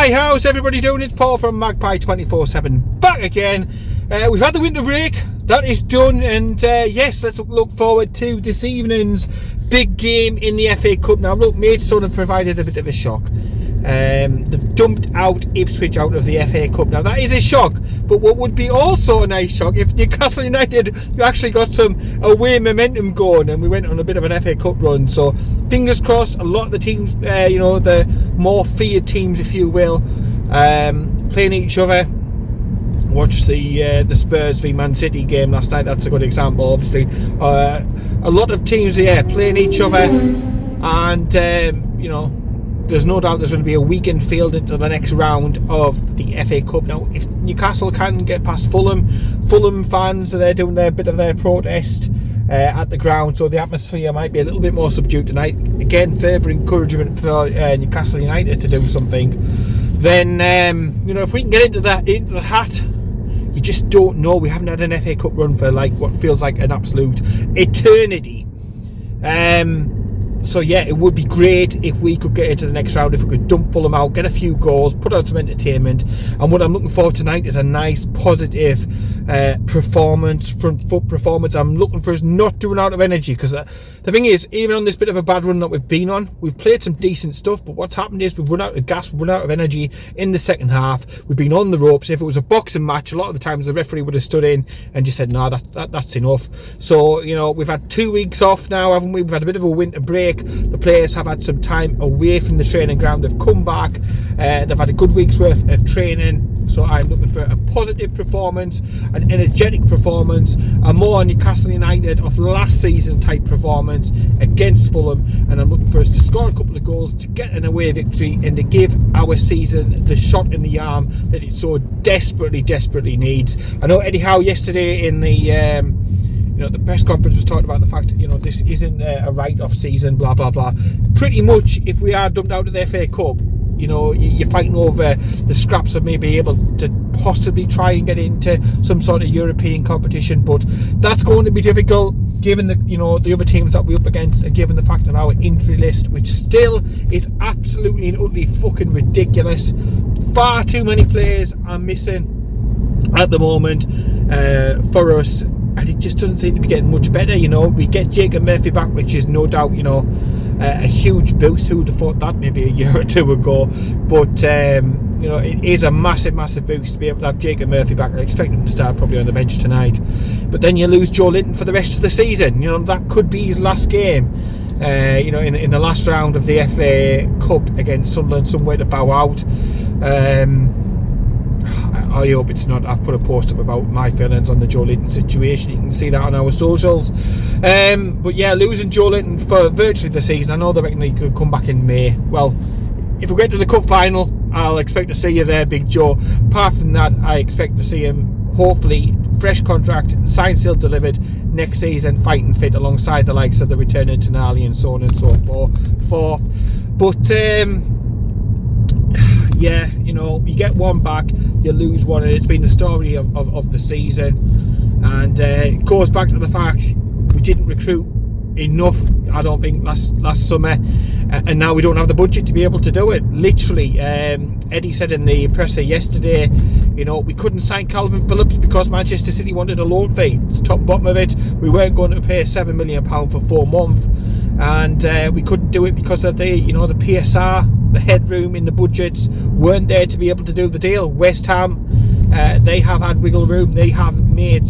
Hi, how's everybody doing? It's Paul from Magpie 24/7 back again. We've had the winter break, that is done, and yes, let's look forward to this evening's big game in the FA Cup. Now look, Maidstone have provided a bit of a shock. They've dumped out Ipswich out of the FA Cup. Now that is a shock, but what would be also a nice shock if Newcastle United actually got some away momentum going and we went on a bit of an FA Cup run. So fingers crossed, a lot of the teams, the more feared teams, if you will, playing each other. Watch the Spurs v Man City game last night. That's a good example. Obviously, a lot of teams here playing each other, and there's no doubt there's going to be a weekend field into the next round of the FA Cup. Now, if Newcastle can get past Fulham fans, they're doing their bit of their protest at the ground, so the atmosphere might be a little bit more subdued tonight. Again, further encouragement for Newcastle United to do something. Then, if we can get into the hat, you just don't know. We haven't had an FA Cup run for like what feels like an absolute eternity. So yeah, it would be great if we could get into the next round, if we could dump Fulham out, get a few goals, put on some entertainment. And what I'm looking for tonight is a nice positive performance, front foot performance. I'm looking for us not to run out of energy, because the thing is, even on this bit of a bad run that we've been on, we've played some decent stuff, but what's happened is we've run out of gas, we've run out of energy in the second half. We've been on the ropes. If it was a boxing match, a lot of the times the referee would have stood in and just said, no, that's enough. So, we've had 2 weeks off now, haven't we? We've had a bit of a winter break. The players have had some time away from the training ground. They've come back. They've had a good week's worth of training. So I'm looking for a positive performance, an energetic performance, a more Newcastle United of last season type performance against Fulham. And I'm looking for us to score a couple of goals, to get an away victory, and to give our season the shot in the arm that it so desperately needs. I know Eddie Howe yesterday in the press conference was talking about the fact that, this isn't a write-off season, blah, blah, blah. Pretty much, if we are dumped out of the FA Cup, you're fighting over the scraps of maybe able to possibly try and get into some sort of European competition, but that's going to be difficult given the other teams that we're up against, and given the fact of our injury list, which still is absolutely and utterly fucking ridiculous. Far too many players are missing at the moment for us, and it just doesn't seem to be getting much better. We get Jacob Murphy back, which is no doubt a huge boost. Who would have thought that maybe a year or two ago? But it is a massive boost to be able to have Jacob Murphy back. I expect him to start probably on the bench tonight, but then you lose Joe Linton for the rest of the season. That could be his last game. In the last round of the FA Cup against Sunderland, somewhere to bow out. I hope it's not. I've put a post up about my feelings on the Joe Linton situation. You can see that on our socials. But yeah, losing Joe Linton for virtually the season. I know they reckon he could come back in May. Well, if we get to the cup final, I'll expect to see you there, Big Joe. Apart from that, I expect to see him, hopefully, fresh contract, signed, sealed, delivered next season, fighting fit alongside the likes of the returning Tonali and so on and so forth. But yeah, you get one back, you lose one, and it's been the story of the season. And it goes back to the fact we didn't recruit enough, I don't think, last summer, and now we don't have the budget to be able to do it. Literally, Eddie said in the presser yesterday, we couldn't sign Calvin Phillips because Manchester City wanted a loan fee. It's top and bottom of it. We weren't going to pay £7 million for 4 months, and we couldn't do it because of the the PSR, the headroom in the budgets weren't there to be able to do the deal. West Ham, they have had wiggle room. They have made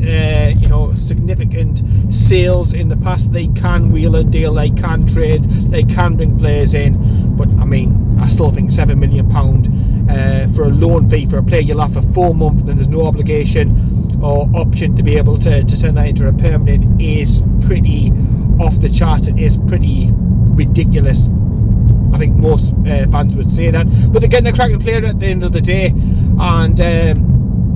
significant sales in the past. They can wheel a deal, they can trade, they can bring players in. But I still think £7 million for a loan fee for a player you'll have for 4 months, then there's no obligation or option to be able to turn that into a permanent, is pretty off the chart. It is pretty ridiculous. I think most fans would say that, but they're getting a cracking player at the end of the day. And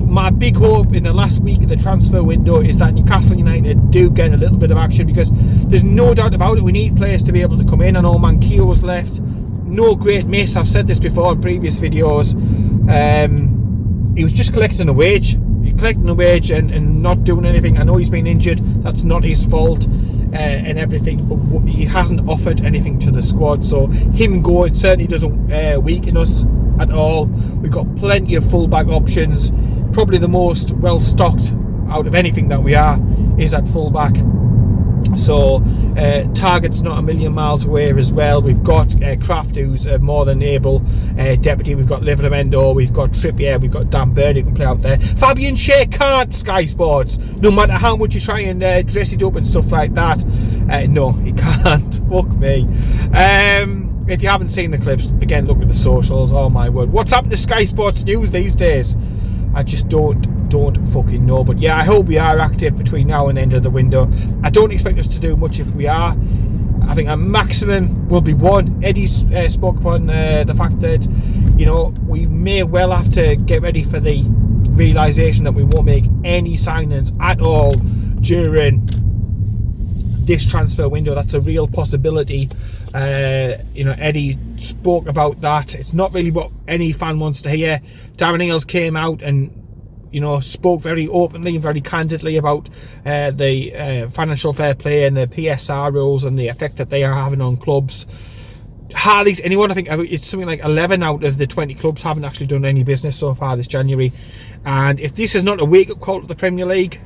my big hope in the last week of the transfer window is that Newcastle United do get a little bit of action, because there's no doubt about it, we need players to be able to come in. I know Manquillo's left, no great miss. I've said this before in previous videos. He was just collecting a wage. And not doing anything. I know he's been injured, that's not his fault, and everything, but he hasn't offered anything to the squad. So him going certainly doesn't weaken us. at all. We've got plenty of full-back options. Probably the most well-stocked out of anything that we are is at full-back. So Target's not a million miles away as well. We've got Kraft, who's more than able deputy. We've got Livermore, we've got Trippier, we've got Dan Burn who can play out there. Fabian Schär can't, Sky Sports. No matter how much you try and dress it up and stuff like that, no, he can't. Fuck me. If you haven't seen the clips, again, look at the socials. Oh my word, what's happened to Sky Sports News these days? I just don't fucking know. But yeah, I hope we are active between now and the end of the window. I don't expect us to do much if we are. I think a maximum will be one. Eddie spoke upon the fact that, you know, we may well have to get ready for the realisation that we won't make any signings at all during this transfer window. That's a real possibility. You know, Eddie spoke about that. It's not really what any fan wants to hear. Darren Ingles came out and, you know, spoke very openly and very candidly about the financial fair play and the PSR rules and the effect that they are having on clubs. Hardly anyone, I think it's something like 11 out of the 20 clubs haven't actually done any business so far this January. And if this is not a wake-up call to the Premier League,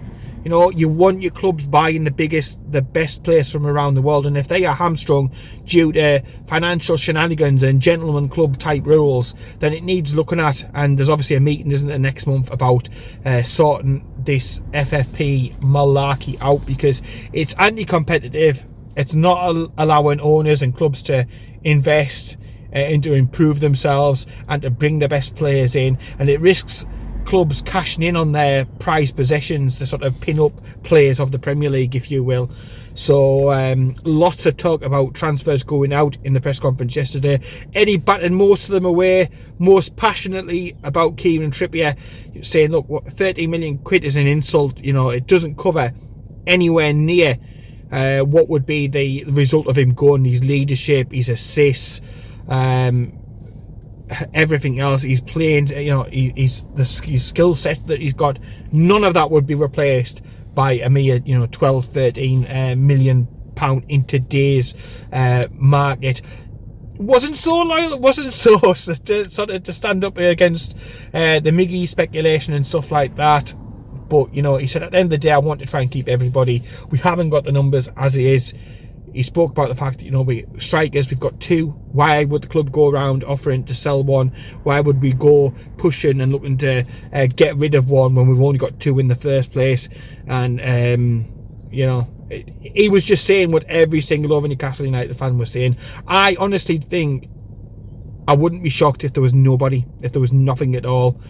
you know, you want your clubs buying the best players from around the world, and if they are hamstrung due to financial shenanigans and gentleman club type rules, then it needs looking at. And there's obviously a meeting, isn't there, next month about sorting this FFP malarkey out, because it's anti-competitive. It's not allowing owners and clubs to invest and to improve themselves and to bring the best players in, and it risks clubs cashing in on their prized possessions, the sort of pin-up players of the Premier League, if you will. So lots of talk about transfers going out in the press conference yesterday. Eddie batted most of them away, most passionately about Kieran Trippier, saying, look, what, 30 million quid is an insult. You know, it doesn't cover anywhere near what would be the result of him going. His leadership, his assists, everything else he's playing, you know, his skill set that he's got, none of that would be replaced by a mere, you know, 12-13 million pound in today's market. Wasn't so loyal, it wasn't so to stand up against the Miggy speculation and stuff like that. But, you know, he said at the end of the day, I want to try and keep everybody. We haven't got the numbers as it is. He spoke about the fact that, you know, we strikers, we've got two. Why would the club go around offering to sell one? Why would we go pushing and looking to get rid of one when we've only got two in the first place? And, you know, he was just saying what every single other Newcastle United fan was saying. I honestly think I wouldn't be shocked if there was nobody, if there was nothing at all.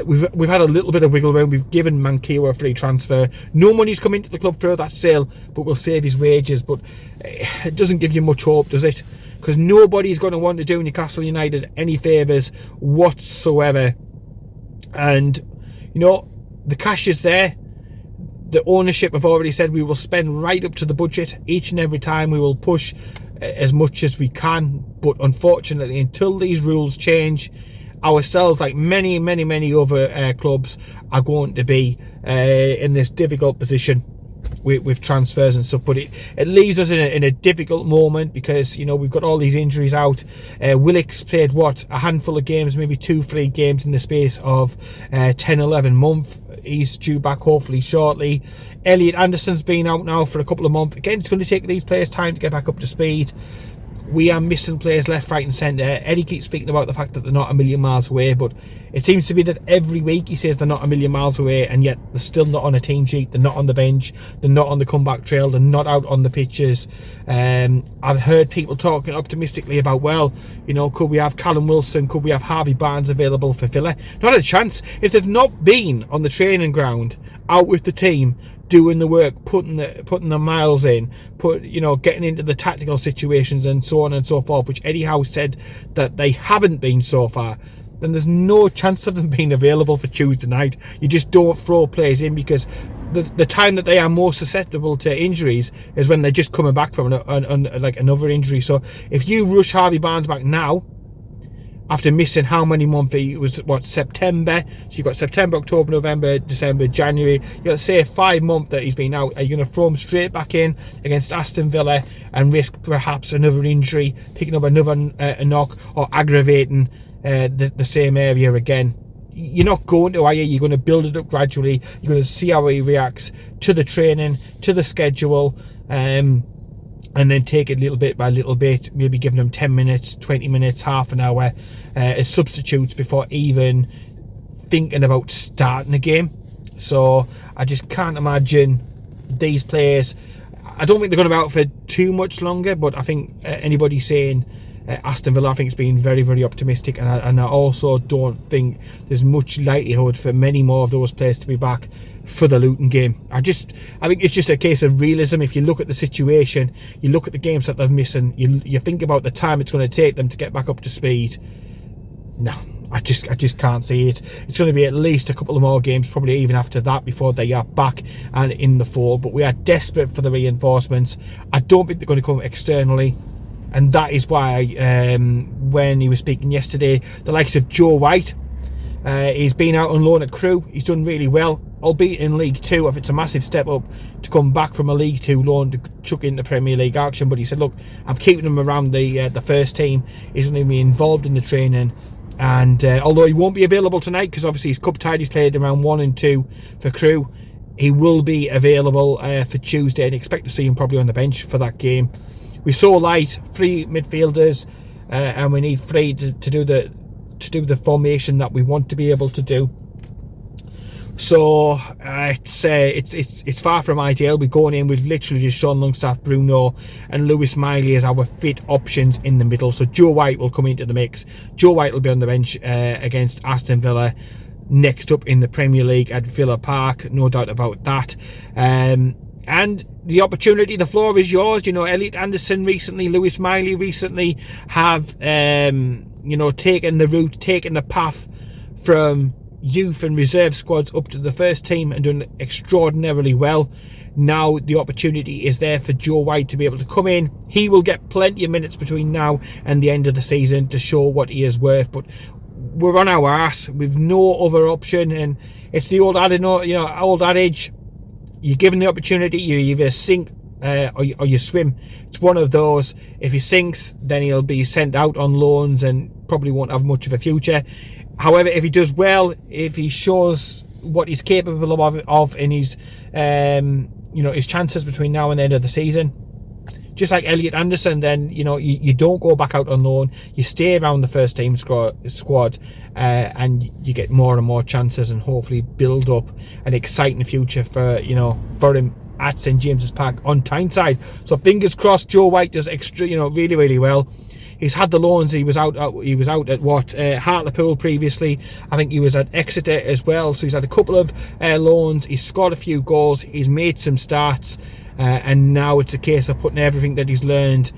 We've had a little bit of wiggle room. We've given Mankiwa a free transfer. No money's come into the club through that sale, but we'll save his wages. But it doesn't give you much hope, does it? Because nobody's going to want to do Newcastle United any favours whatsoever. And, you know, the cash is there. The ownership have already said we will spend right up to the budget each and every time. We will push as much as we can. But unfortunately, until these rules change, ourselves, like many other clubs, are going to be in this difficult position with transfers and stuff. But it leaves us in a difficult moment, because, you know, we've got all these injuries out. Willick's played a handful of games, maybe 2-3 games in the space of 10-11 months. He's due back hopefully shortly. Elliot Anderson's been out now for a couple of months. Again, it's going to take these players time to get back up to speed. We are missing players left, right and centre. Eddie keeps speaking about the fact that they're not a million miles away, but it seems to be that every week he says they're not a million miles away, and yet they're still not on a team sheet, they're not on the bench, they're not on the comeback trail, they're not out on the pitches. I've heard people talking optimistically about, well, you know, could we have Callum Wilson, could we have Harvey Barnes available for Villa? Not a chance. If they've not been on the training ground, out with the team, doing the work, putting the miles in, getting into the tactical situations and so on and so forth, which Eddie Howe said that they haven't been so far, then there's no chance of them being available for Tuesday night. You just don't throw players in, because the time that they are most susceptible to injuries is when they're just coming back from like another injury. So if you rush Harvey Barnes back now, after missing how many months? It was what, September? So you've got September, October, November, December, January. You've got to say 5 months that he's been out. Are you going to throw him straight back in against Aston Villa and risk perhaps another injury, picking up another knock, or aggravating the same area again? You're not going to, are you? You're going to build it up gradually. You're going to see how he reacts to the training, to the schedule, and then take it little bit by little bit, maybe giving them 10 minutes, 20 minutes, half an hour as substitutes before even thinking about starting the game. So I just can't imagine these players. I don't think they're going to be out for too much longer, but I think anybody saying Aston Villa, I think, it's been very, very optimistic, and I also don't think there's much likelihood for many more of those players to be back for the Luton game. I think it's just a case of realism. If you look at the situation, you look at the games that they're missing, you think about the time it's going to take them to get back up to speed. No, I just can't see it. It's going to be at least a couple of more games, probably even after that, before they are back and in the fold. But we are desperate for the reinforcements. I don't think they're going to come externally. And that is why, when he was speaking yesterday, the likes of Joe White, he's been out on loan at Crewe. He's done really well, albeit in League 2. I think it's a massive step up to come back from a League 2 loan to chuck into Premier League action. But he said, look, I'm keeping him around the first team. He's going to be involved in the training. And although he won't be available tonight, because obviously he's cup tied, he's played around 1 and 2 for Crewe, he will be available for Tuesday, and expect to see him probably on the bench for that game. We're so light, 3 midfielders, and we need 3 to do the formation that we want to be able to do. So it's far from ideal. We're going in with literally just Sean Longstaff, Bruno, and Lewis Miley as our fit options in the middle. So Joe White will come into the mix. Joe White will be on the bench against Aston Villa next up in the Premier League at Villa Park, no doubt about that. And the opportunity, the floor is yours. You know, Elliot Anderson recently, Lewis Miley recently have, taken the path from youth and reserve squads up to the first team and done extraordinarily well. Now the opportunity is there for Joe White to be able to come in. He will get plenty of minutes between now and the end of the season to show what he is worth. But we're on our ass. We've no other option, and it's the old adage. You're given the opportunity, you either sink or you swim. It's one of those. If he sinks, then he'll be sent out on loans and probably won't have much of a future. However, if he does well, if he shows what he's capable of in his his chances between now and the end of the season, just like Elliot Anderson, then you don't go back out on loan. You stay around the first team squad, and you get more and more chances, and hopefully build up an exciting future for him at St James's Park on Tyneside. So fingers crossed, Joe White does really, really well. He's had the loans. He was out at Hartlepool previously. I think he was at Exeter as well. So he's had a couple of loans. He's scored a few goals. He's made some starts. And now it's a case of putting everything that he's learned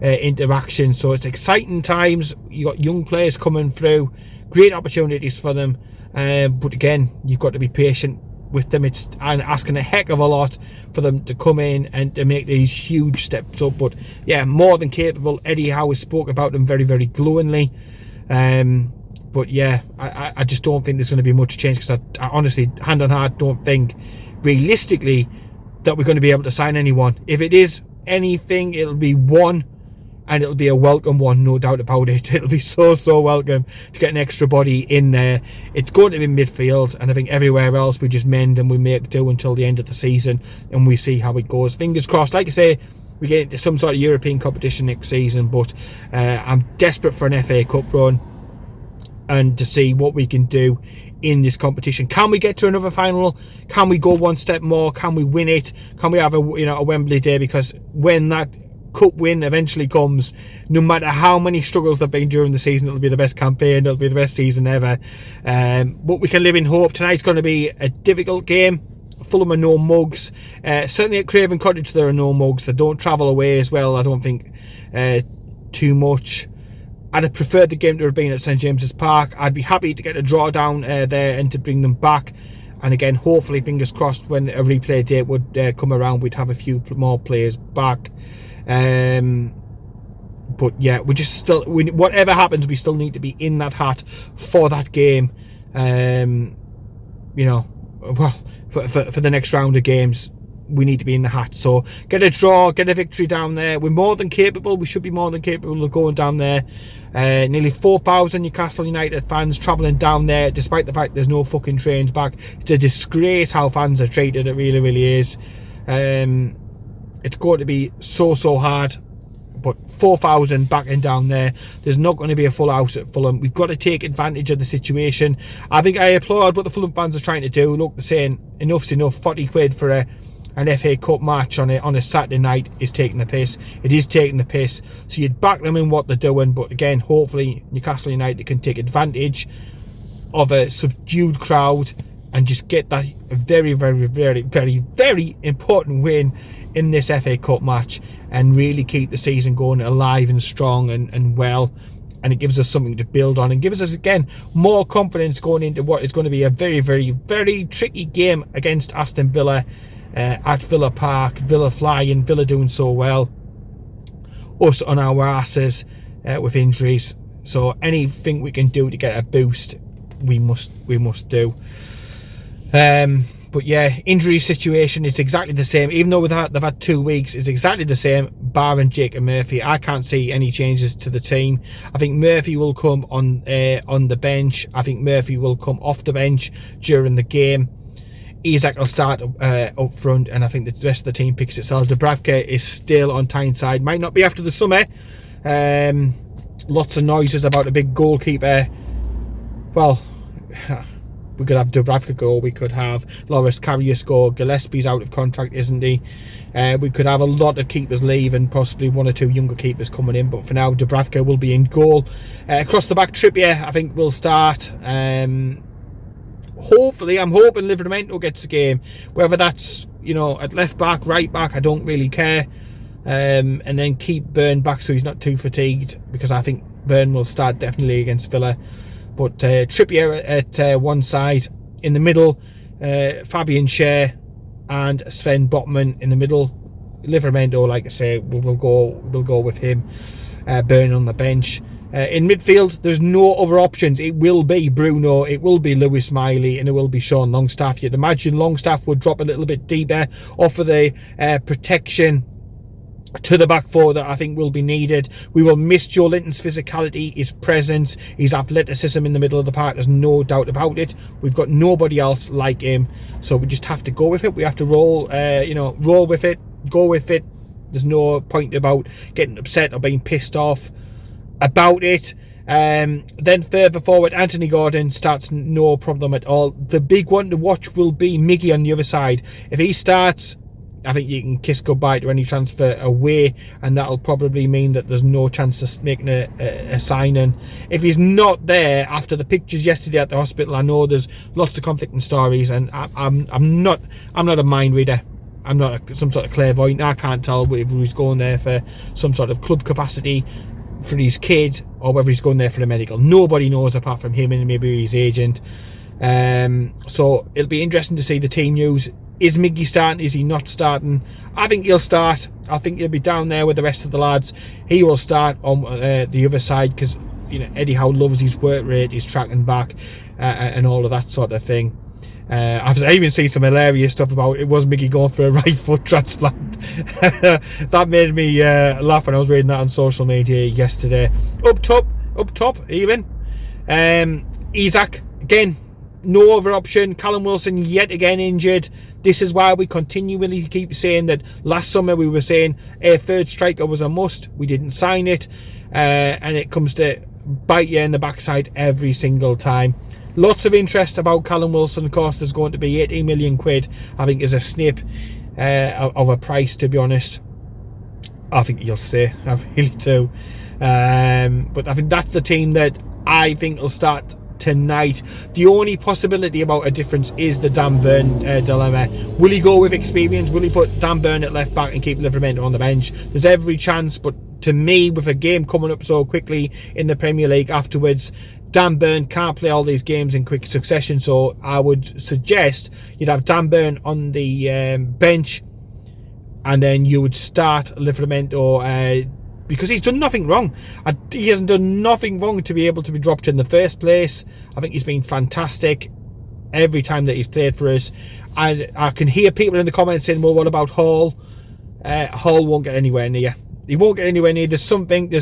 into action. So it's exciting times. You got young players coming through, great opportunities for them. But again, you've got to be patient with them. It's asking a heck of a lot for them to come in and to make these huge steps up. But yeah, more than capable. Eddie Howe spoke about them very, very glowingly. But yeah, I just don't think there's going to be much change, because I honestly, hand on heart, don't think realistically that we're going to be able to sign anyone. If it is anything, it'll be one, and it'll be a welcome one, no doubt about it. It'll be so welcome to get an extra body in there. It's going to be midfield, and I think everywhere else we just mend and we make do until the end of the season, and we see how it goes. Fingers crossed. Like I say, we get into some sort of European competition next season, but I'm desperate for an FA Cup run and to see what we can do in this competition. Can we get to another final? Can we go one step more? Can we win it? Can we have a Wembley day? Because when that cup win eventually comes, no matter how many struggles there've been during the season, it'll be the best campaign, it'll be the best season ever. But we can live in hope. Tonight's going to be a difficult game. Fulham are no mugs. Certainly at Craven Cottage there are no mugs. They don't travel away as well, I don't think, too much. I'd have preferred the game to have been at St James's Park. I'd be happy to get a draw down there and to bring them back. And again, hopefully, fingers crossed, when a replay date would come around, we'd have a few more players back. But But yeah, whatever happens, we still need to be in that hat for that game. You know, well, for the next round of games, we need to be in the hat. So get a draw, get a victory down there. We're more than capable. We should be more than capable of going down there. Nearly 4,000 Newcastle United fans travelling down there, despite the fact there's no fucking trains back. It's a disgrace how fans are treated. It really, really is. It's going to be so hard. But 4,000 backing down there. There's not going to be a full house at Fulham. We've got to take advantage of the situation. I think I applaud what the Fulham fans are trying to do. Look, they're saying enough's enough. 40 quid for an FA Cup match on a Saturday night is taking the piss. It is taking the piss. So you'd back them in what they're doing. But again, hopefully Newcastle United can take advantage of a subdued crowd and just get that very, very, very, very, very important win in this FA Cup match and really keep the season going alive and strong and well. And it gives us something to build on and gives us, again, more confidence going into what is going to be a very, very, very tricky game against Aston Villa at Villa Park. Villa flying, Villa doing so well. Us on our asses with injuries. So anything we can do to get a boost, we must do. But yeah, injury situation, it's exactly the same. Even though they've had 2 weeks, it's exactly the same, barring Jacob Murphy. I can't see any changes to the team. I think Murphy will come on the bench. I think Murphy will come off the bench during the game. Isak will start up front, and I think the rest of the team picks itself. Dubravka is still on Tyneside. Might not be after the summer. Lots of noises about a big goalkeeper. Well, we could have Dubravka go, we could have Loris Karius go, Gillespie's out of contract, isn't he? We could have a lot of keepers leave and possibly 1 or 2 younger keepers coming in, but for now Dubravka will be in goal. Across the back, Trippier I think will start. Hopefully, I'm hoping Livramento gets a game, whether that's, you know, at left back, right back, I don't really care. And then keep Burn back so he's not too fatigued, because I think Burn will start definitely against Villa. But Trippier at one side, in the middle, Fabian Schär and Sven Botman in the middle. Livramento, like I say, we'll go with him. Burn on the bench. In midfield, there's no other options. It will be Bruno, it will be Lewis Miley, and it will be Sean Longstaff. You'd imagine Longstaff would drop a little bit deeper, offer the protection to the back four that I think will be needed. We will miss Joe Linton's physicality, his presence, his athleticism in the middle of the park. There's no doubt about it. We've got nobody else like him, so we just have to go with it. We have to roll with it, go with it. There's no point about getting upset or being pissed off about it. Then further forward, Anthony Gordon starts, no problem at all. The big one to watch will be Miggy on the other side. If he starts, I think you can kiss goodbye to any transfer away, and that'll probably mean that there's no chance of making a signing. If he's not there after the pictures yesterday at the hospital, I know there's lots of conflicting stories, and I'm not a mind reader. I'm not some sort of clairvoyant. I can't tell whether he's going there for some sort of club capacity for his kid or whether he's going there for a medical. Nobody knows apart from him and maybe his agent. So it'll be interesting to see the team news. Is Miggy starting? Is he not starting? I think he'll start. I think he'll be down there with the rest of the lads. He will start on the other side because, you know, Eddie Howe loves his work rate, his tracking back, and all of that sort of thing. I've even seen some hilarious stuff about it was Miggy going for a right foot transplant. That made me laugh when I was reading that on social media yesterday. Up top even. Isak, again, no other option. Callum Wilson yet again injured. This is why we continually keep saying that last summer we were saying a third striker was a must. We didn't sign it, and it comes to bite you in the backside every single time. Lots of interest about Callum Wilson. Of course, there's going to be 18 million quid, I think, is a snip of a price, to be honest. I think he'll stay. I really do. But I think that's the team that I think will start tonight. The only possibility about a difference is the Dan Burn dilemma. Will he go with experience? Will he put Dan Burn at left back and keep Livramento on the bench? There's every chance, but to me, with a game coming up so quickly in the Premier League afterwards, Dan Burn can't play all these games in quick succession, so I would suggest you'd have Dan Burn on the bench, and then you would start Livramento because he's done nothing wrong. He hasn't done nothing wrong to be able to be dropped in the first place. I think he's been fantastic every time that he's played for us. And I can hear people in the comments saying, well, what about Howe? Howe won't get anywhere near. He won't get anywhere near. There's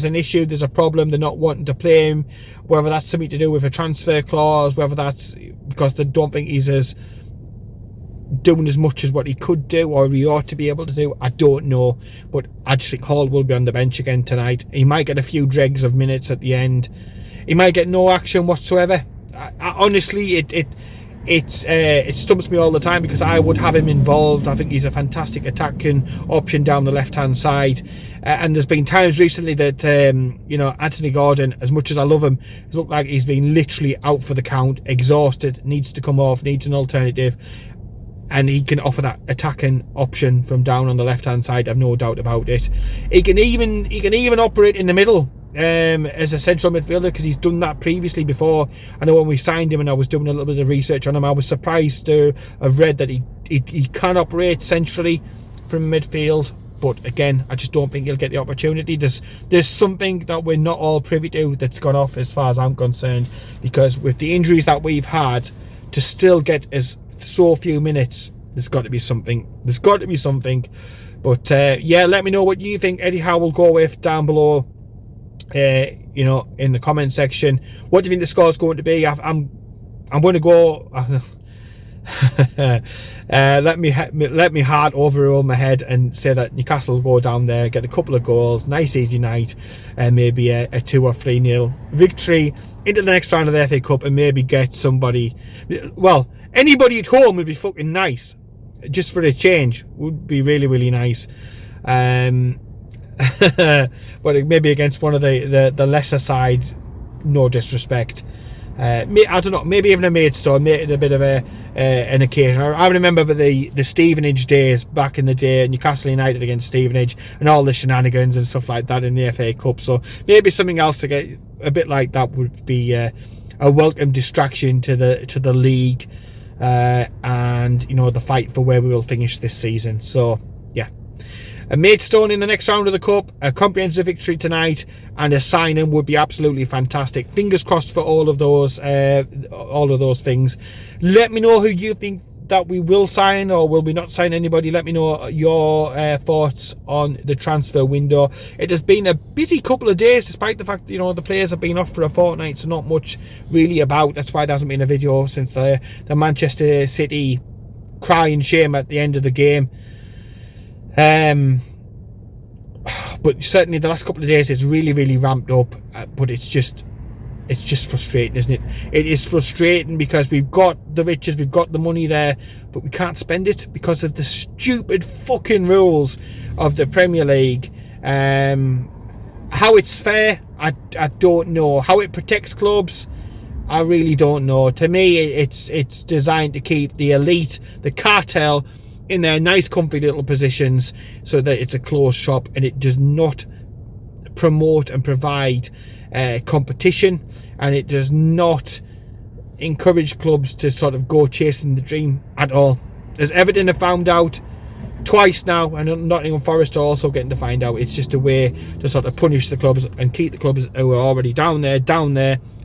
an issue, there's a problem. They're not wanting to play him, whether that's something to do with a transfer clause, whether that's because they don't think he's doing as much as what he could do or he ought to be able to do. I don't know, but I just think Hall will be on the bench again tonight. He might get a few dregs of minutes at the end. He might get no action whatsoever. Honestly, it stumps me all the time because I would have him involved. I think he's a fantastic attacking option down the left hand side, and there's been times recently that Anthony Gordon, as much as I love him, has looked like he's been literally out for the count, exhausted, needs to come off, needs an alternative. And he can offer that attacking option from down on the left hand side. I've no doubt about it. He can even operate in the middle as a central midfielder, because he's done that previously before. I know when we signed him and I was doing a little bit of research on him, I was surprised to have read that he can operate centrally from midfield. But again, I just don't think he'll get the opportunity. There's something that we're not all privy to that's gone off as far as I'm concerned, because with the injuries that we've had, to still get so few minutes, there's got to be something. But yeah, let me know what you think Eddie Howe will go with down below, in the comment section. What do you think the score's going to be? I'm going to go let me heart over my head and say that Newcastle will go down there, get a couple of goals, nice easy night, and maybe a 2 or 3-0 victory into the next round of the FA Cup, and maybe get somebody, well, anybody at home would be fucking nice, just for a change. Would be really, really nice. But maybe against one of the lesser sides, no disrespect. I don't know, maybe even a Maidstone, made it a bit of an occasion. I remember the Stevenage days back in the day, Newcastle United against Stevenage, and all the shenanigans and stuff like that in the FA Cup. So maybe something else to get a bit like that would be a welcome distraction to the league, and the fight for where we will finish this season. So yeah, a Maidstone in the next round of the Cup, a comprehensive victory tonight, and a signing would be absolutely fantastic. Fingers crossed for all of those things. Let me know who you think that we will sign, or will we not sign anybody. Let me know your thoughts on the transfer window. It has been a busy couple of days, despite the fact that the players have been off for a fortnight, so not much really about. That's why there hasn't been a video since the Manchester City crying shame at the end of the game. But certainly the last couple of days it's really, really ramped up, but it's just frustrating, isn't it? It is frustrating because we've got the riches, we've got the money there, but we can't spend it because of the stupid fucking rules of the Premier League. How it's fair, I don't know. How it protects clubs, I really don't know. To me, it's designed to keep the elite, the cartel, in their nice comfy little positions, so that it's a closed shop, and it does not promote and provide competition, and it does not encourage clubs to sort of go chasing the dream at all. As Everton have found out twice now, and Nottingham Forest are also getting to find out, it's just a way to sort of punish the clubs and keep the clubs who are already down there,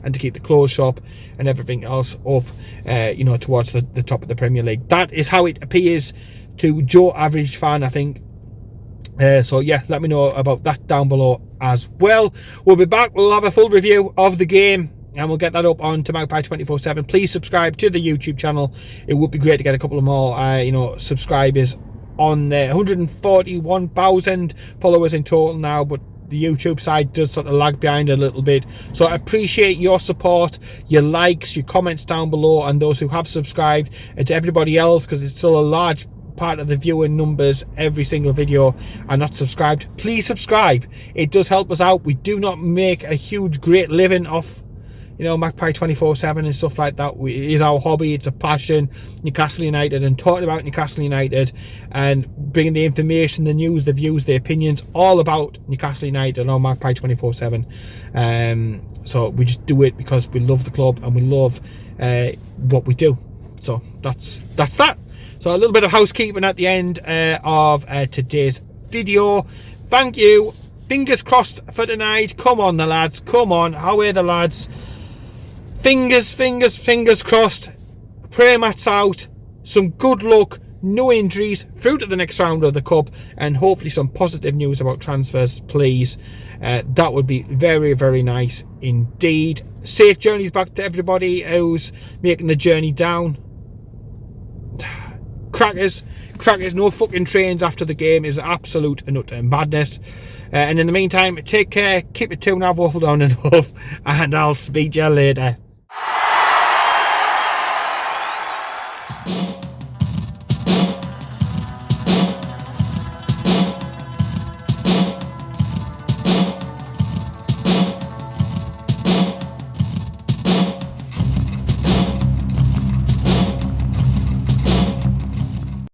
and to keep the closed shop and everything else up, towards the top of the Premier League. That is how it appears to Joe Average Fan, I think. So yeah, let me know about that down below as well. We'll be back, we'll have a full review of the game, and we'll get that up onto Magpie 24/7. Please subscribe to the YouTube channel. It would be great to get a couple of more subscribers on there. 141,000 followers in total now, but the YouTube side does sort of lag behind a little bit. So I appreciate your support, your likes, your comments down below, and those who have subscribed, and to everybody else, because it's still a large part of the viewing numbers, every single video are not subscribed. Please subscribe, it does help us out. We do not make a huge great living off Magpie 24/7 and stuff like that. It is our hobby, it's a passion. Newcastle United, and talking about Newcastle United and bringing the information, the news, the views, the opinions, all about Newcastle United on Magpie 24/7. So we just do it because we love the club and we love what we do. So that's that. So a little bit of housekeeping at the end of today's video. Thank you fingers crossed for tonight. Come on, the lads. Come on. How are the lads? Fingers crossed. Pray Matt's out. Some good luck. No injuries. Through to the next round of the Cup. And hopefully some positive news about transfers, please. That would be very, very nice indeed. Safe journeys back to everybody who's making the journey down. Crackers, no fucking trains after the game is absolute and utter madness. And in the meantime, take care, keep it Toon, have waffle down enough, and I'll speak to you later.